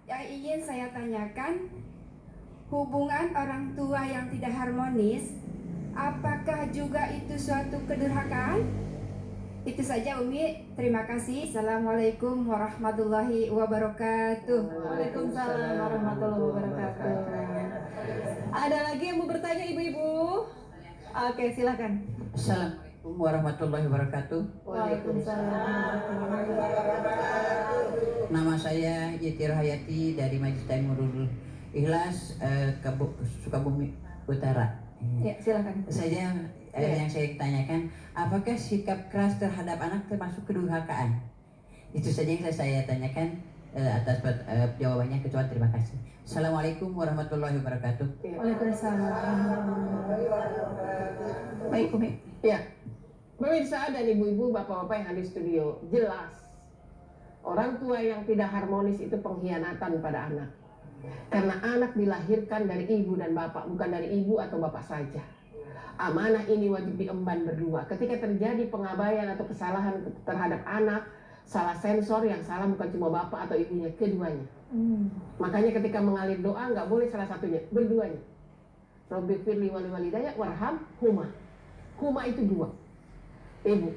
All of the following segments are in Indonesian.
Yang ingin saya tanyakan, hubungan orang tua yang tidak harmonis, apakah juga itu suatu kedurhakaan? Itu saja Umi, terima kasih. Assalamualaikum warahmatullahi wabarakatuh. Waalaikumsalam warahmatullahi wabarakatuh. Ada lagi yang mau bertanya ibu-ibu? Oke, silakan. Assalamualaikum warahmatullahi wabarakatuh. Waalaikumsalam. Nama saya Yeti Rahayati dari Majelis Nurul Ikhlas, Sukabumi Utara. Ya, silakan. Saja yang saya tanyakan, apakah sikap keras terhadap anak termasuk kedurhakaan? Itu saja yang saya tanyakan. Atas jawabannya, kecuali terima kasih. Assalamualaikum warahmatullahi wabarakatuh. Waalaikumsalam. Baik, Umi. Ya, pemirsa dan ibu-ibu, bapak-bapak yang ada di studio, jelas orang tua yang tidak harmonis itu pengkhianatan pada anak. Karena anak dilahirkan dari ibu dan bapak, bukan dari ibu atau bapak saja. Amanah ini wajib diemban berdua. Ketika terjadi pengabaian atau kesalahan terhadap anak, salah sensor, yang salah bukan cuma bapak atau ibunya, keduanya. Makanya ketika mengalir doa nggak boleh salah satunya, berduanya. Robbi firli wali walidaya warham huma. Huma itu dua, ibu.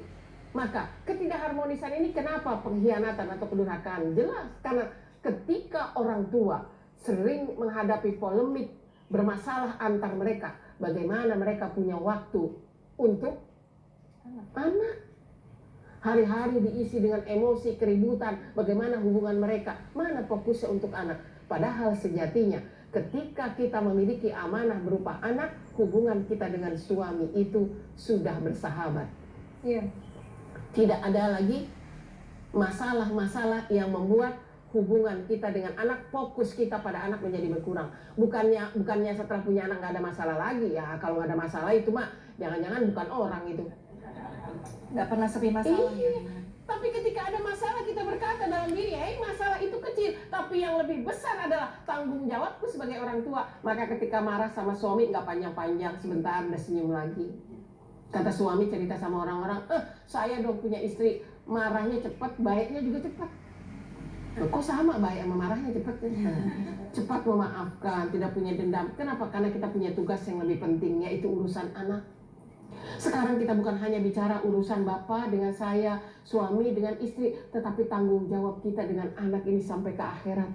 Maka ketidakharmonisan ini kenapa pengkhianatan atau kedurhakaan? Jelas karena ketika orang tua sering menghadapi polemik, bermasalah antar mereka, bagaimana mereka punya waktu untuk anak? Hari-hari diisi dengan emosi, keributan, bagaimana hubungan mereka, mana fokusnya untuk anak? Padahal sejatinya ketika kita memiliki amanah berupa anak, hubungan kita dengan suami itu sudah bersahabat. Iya. Tidak ada lagi masalah-masalah yang membuat hubungan kita dengan anak, fokus kita pada anak menjadi berkurang. Bukannya setelah punya anak nggak ada masalah lagi ya. Kalau nggak ada masalah itu mah jangan-jangan bukan orang itu. Nggak pernah sepi masalah. Iya. Tapi ketika ada masalah kita berkata dalam diri, masalah itu kecil, tapi yang lebih besar adalah tanggung jawabku sebagai orang tua. Maka ketika marah sama suami nggak panjang-panjang, sebentar udah senyum lagi. Kata suami cerita sama orang-orang, saya dong punya istri, marahnya cepat, baiknya juga cepat. Kok sama baik sama marahnya cepat? Cepat memaafkan, tidak punya dendam. Kenapa? Karena kita punya tugas yang lebih penting, yaitu urusan anak. Sekarang kita bukan hanya bicara urusan bapak dengan saya, suami dengan istri, tetapi tanggung jawab kita dengan anak ini sampai ke akhirat.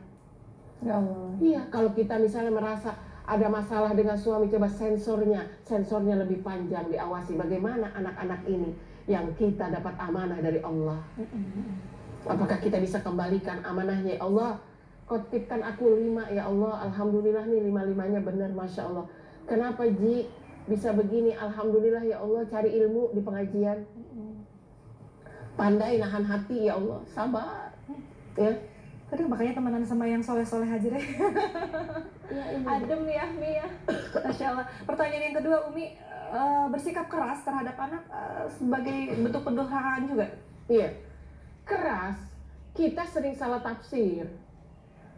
Ya Allah. Iya, kalau kita misalnya merasa ada masalah dengan suami, coba sensornya lebih panjang, diawasi bagaimana anak-anak ini yang kita dapat amanah dari Allah. Apakah kita bisa kembalikan amanahnya? Ya Allah, kau titipkan aku 5 ya Allah, alhamdulillah nih 5-5-nya benar, Masya Allah. Kenapa Ji bisa begini? Alhamdulillah ya Allah, cari ilmu di pengajian, pandai nahan hati ya Allah, sabar ya. Tadi makanya temenan sama yang soleh-soleh aja deh. Ya, Adem ya, Mi ya. Masya Allah. Pertanyaan yang kedua, Umi, bersikap keras terhadap anak sebagai bentuk pendurhakaan juga? Iya, keras kita sering salah tafsir.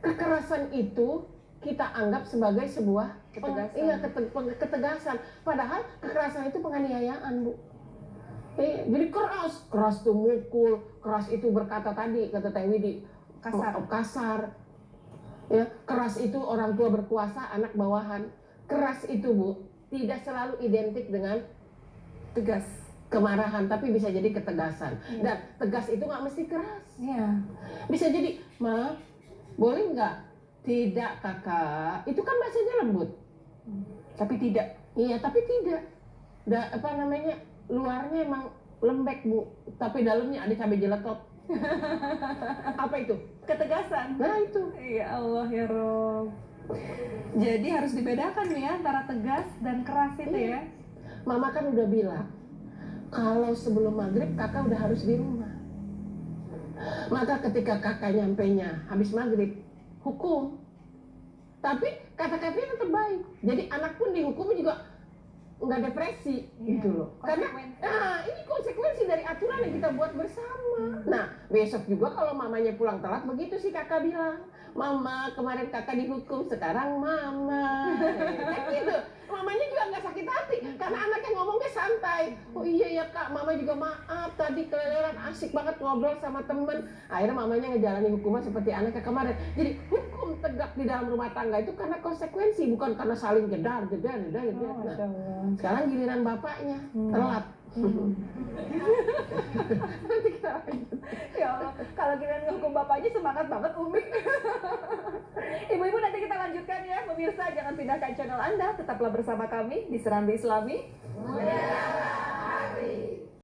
Kekerasan itu kita anggap sebagai sebuah Ketegasan. ketegasan. Padahal kekerasan itu penganiayaan, Bu. Jadi keras tuh mukul, keras itu berkata tadi, kata Teh Widi, kasar. Ya, keras itu orang tua berkuasa, anak bawahan. Keras itu, Bu, tidak selalu identik dengan Tegas. kemarahan, tapi bisa jadi ketegasan. Dan tegas itu nggak mesti keras. Iya. Bisa jadi, Ma, boleh nggak? Tidak, kakak. Itu kan bahasanya lembut. Tapi tidak. Iya, tapi tidak. Luarnya emang lembek, Bu, tapi dalamnya ada cabai jeletot. Apa itu? Ketegasan. Nah itu. Ya Allah ya Rob. Jadi harus dibedakan nih ya antara tegas dan keras itu ya. Mama kan udah bilang, kalau sebelum maghrib kakak udah harus di rumah. Maka ketika kakak nyampenya habis maghrib, hukum. Tapi kata-katanya tetap baik. Jadi anak pun dihukum juga nggak depresi, gitu loh. Karena ini konsekuensi dari aturan yang kita buat bersama. Nah, besok juga kalau mamanya pulang telat, begitu sih kakak bilang, Mama kemarin kakak dihukum, sekarang Mama. Kan gitu. Mamanya juga nggak sakit hati, karena anaknya ngomongnya santai. Oh iya ya kak, Mama juga maaf tadi keleleran, asik banget ngobrol sama temen. Akhirnya mamanya ngejalanin hukuman seperti anaknya kemarin. Jadi hukum hukum tegak di dalam rumah tangga itu karena konsekuensi, bukan karena saling jedar. Oh, Masya Allah. Sekarang giliran bapaknya telat. Nanti kita lanjut. Ya Allah, kalau kalian ngehukum bapaknya semangat banget Umi. Ibu-ibu nanti kita lanjutkan ya, pemirsa jangan pindahkan channel Anda, tetaplah bersama kami di Serambi Islami.